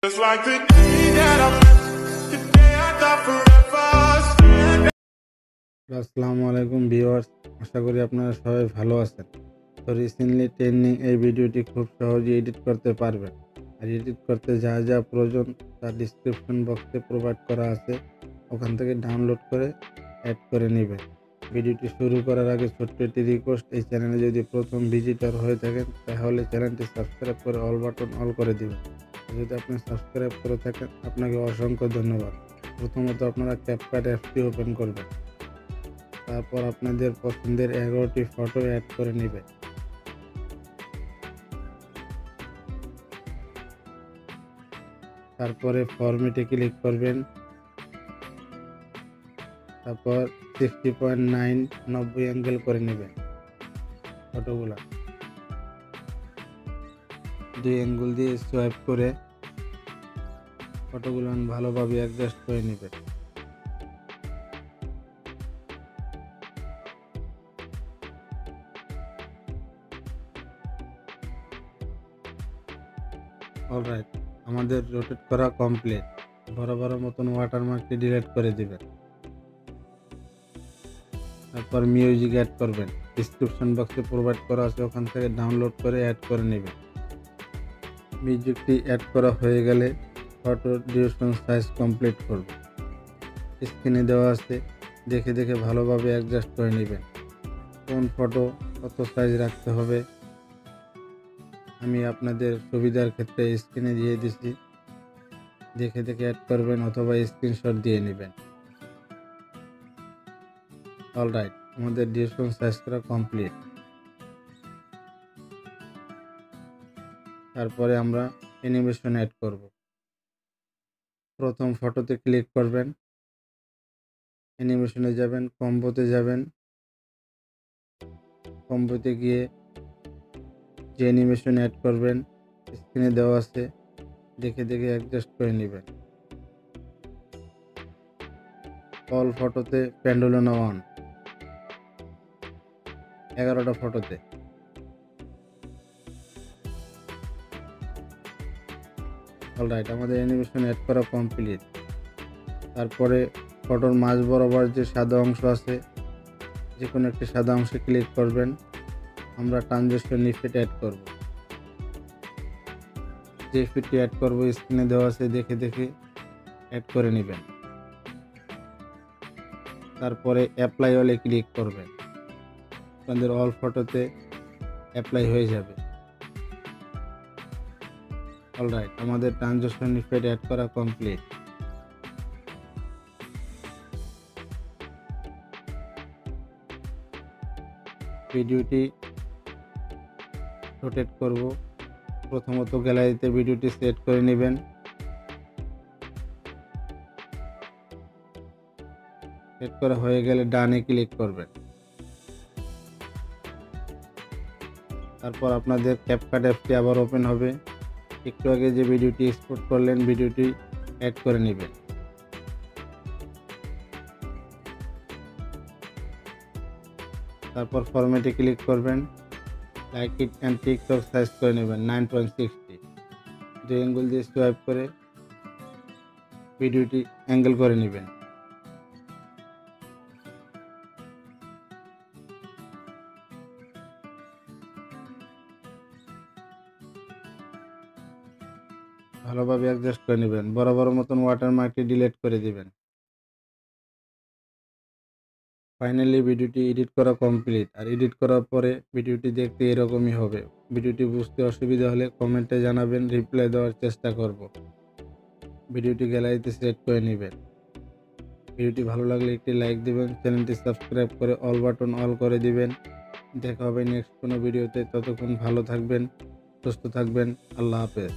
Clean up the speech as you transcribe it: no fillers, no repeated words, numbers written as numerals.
Just like the day that I met, the day I thought forever. আসসালামু আলাইকুম viewers, আশা করি আপনারা সবাই ভালো আছেন। তো রিসেন্টলি ট্রেন্ডিং এই ভিডিওটি খুব সহজে এডিট করতে পারবেন। আর এডিট করতে যা যা প্রয়োজন তা ডিসক্রিপশন বক্সে প্রোভাইড করা আছে, ওখান থেকে ডাউনলোড করে অ্যাড করে নেবেন। ভিডিওটি শুরু করার আগে ছোট্ট একটি রিকোয়েস্ট, এই চ্যানেলে যদি প্রথম ভিজিটর হয়ে থাকেন তাহলে চ্যানেলটি সাবস্ক্রাইব করে অল বাটন অল করে দিবেন। যদি আপনি সাবস্ক্রাইব করে থাকেন আপনাকে অসংখ্য ধন্যবাদ। প্রথমত আপনারা CapCut অ্যাপটি ওপেন করবেন, তারপর আপনাদের পছন্দের 11টি ফটো অ্যাড করে নেবেন। তারপরে ফরম্যাটে ক্লিক করবেন, তারপর 60.9 90 অ্যাঙ্গেল করে নেবেন। ফটোগুলা 2 অ্যাঙ্গেল দিয়ে সোয়াইপ করে ফটোগুলো ভালোভাবে অ্যাডজাস্ট করে নেবেন। অলরাইট, আমাদের রোটেট করা কমপ্লিট। বড় বড় মতন ওয়াটারমার্কটি ডিলিট করে দিবেন। তারপর মিউজিক অ্যাড করবেন, ডিসক্রিপশন বক্সে প্রোভাইড করা আছে, ওখান থেকে ডাউনলোড করে অ্যাড করে নেবেন। মিউজিকটি অ্যাড করা হয়ে গেলে ফটো ডিউরেশন সাইজ কমপ্লিট করবে। স্ক্রিনে দেওয়া আছে, দেখে দেখে ভালোভাবে অ্যাডজাস্ট করে নেবেন। কোন ফটো কত সাইজ রাখতে হবে আমি আপনাদের সুবিধার ক্ষেত্রে স্ক্রিনে দিয়ে দিচ্ছি, দেখে দেখে অ্যাড করবেন অথবা স্ক্রিনশট দিয়ে নেবেন। অলরাইট, আমাদের ডিউরেশন সাইজ করা কমপ্লিট। তারপরে আমরা অ্যানিমেশন অ্যাড করব। প্রথম ফটোতে ক্লিক করবেন, অ্যানিমেশনে যাবেন, কম্বোতে যাবেন। কম্বোতে গিয়ে যে অ্যানিমেশন অ্যাড করবেন স্ক্রিনে দেওয়া আছে, দেখে দেখে অ্যাডজাস্ট করে নেবেন। অল ফটোতে পেন্ডুলাম অন, 11টা ফটোতে। অলরাইট, আমাদের অ্যানিমেশন অ্যাড করা কমপ্লিট। তারপরে ফটোর মাঝ বরাবর যে সাদা অংশ আছে, যে কোনো একটি সাদা অংশে ক্লিক করবেন। আমরা ট্রানজিশন ইফেক্ট অ্যাড করব। যে ইফেক্টটি অ্যাড করব স্ক্রিনে দেওয়া আছে, দেখে দেখে অ্যাড করে নেবেন। তারপরে অ্যাপ্লাই অলে ক্লিক করবেন, আপনাদের অল ফটোতে অ্যাপ্লাই হয়ে যাবে। অলরাইট, আমাদের ট্রানজিশন ইফেক্ট অ্যাড করা কমপ্লিট। ভিডিওটি রোটেট করব। প্রথমত গ্যালারিতে ভিডিওটি সেট করে নেবেন। সেট করা হয়ে গেলে ডানে ক্লিক করবেন। তারপর আপনাদের CapCut অ্যাপটি আবার ওপেন হবে। একটু আগে যে ভিডিওটি এক্সপোর্ট করলেন ভিডিওটি অ্যাড করে নেবেন। তারপর ফরম্যাটে ক্লিক করবেন, like it and TikTok size করে নেবেন 9.60। 2 অ্যাঙ্গেল দিয়ে সোয়াইপ করে ভিডিওটি অ্যাঙ্গেল করে নেবেন। ভালোভাবে অ্যাডজাস্ট করে নেবেন। বড় বড় মতন ওয়াটারমার্কটি ডিলিট করে দিবেন। ফাইনালি ভিডিওটি এডিট করা কমপ্লিট। আর এডিট করার পরে ভিডিওটি দেখতে এরকমই হবে। ভিডিওটি বুঝতে অসুবিধা হলে কমেন্টে জানাবেন, রিপ্লাই দেওয়ার চেষ্টা করব। ভিডিওটি গ্যালারিতে সেট করে নেবেন। ভিডিওটি ভালো লাগলে একটি লাইক দিবেন, চ্যানেলটি সাবস্ক্রাইব করে অল বাটন অল করে দিবেন। দেখা হবে নেক্সট কোনো ভিডিওতে। ততক্ষণ ভালো থাকবেন, সুস্থ থাকবেন। আল্লাহ হাফেজ।